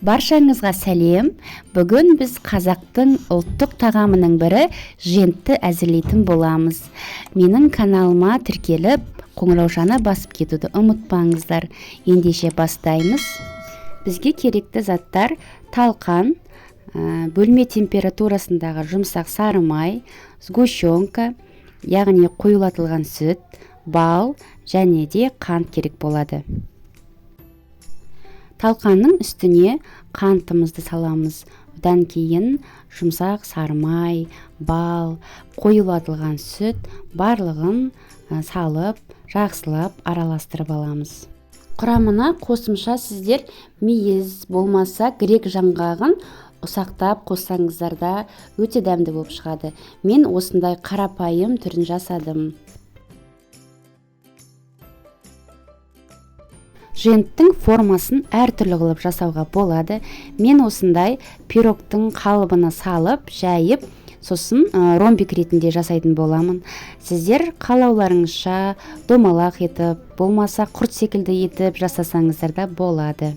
Баршаңызға сәлем. Бүгін біз қазақтың ұлттық тағамының бірі жентті әзірлейтін боламыз. Менің каналыма тіркеліп, қоңыраушаны басып кетуді ұмытпаңыздар. Ендеше бастаймыз. Бізге керекті заттар: талқан, бөлме температурасындағы жұмсақ сары май, сгущенка, яғни қоюлатылған сүт, бал және де қант керек болады. Талқанның үстіне қантымызды саламыз. Одан кейін жұмсақ сары май, бал, қоюлатылған сүт барлығын салып, жақсылап араластырып аламыз. Құрамына қосымша сіздер мейіз болмаса грек жаңғағын ұсақтап қоссаңыздар да өте дәмді болып шығады. Мен осындай қарапайым түрін жасадым. Женттің формасын әртүрлі қылып жасауға болады. Мен осындай пирогтың қалыбына салып, жайып, сосын ромбик ретінде жасайтын боламын. Сіздер қалауларыңызша домалақ етіп, болмаса құрт секілді етіп жасасаңыздар да болады.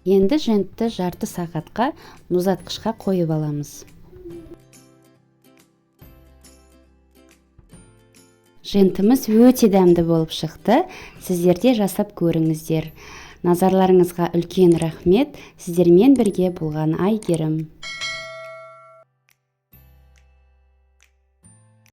Енді жентті жарты сағатқа мұздатқышқа қойып аламыз. Жентіміз өте дәмді болып шықты. Сіздер де жасап көріңіздер. Назарларыңызға үлкен рахмет. Сіздермен бірге болған Айгерім.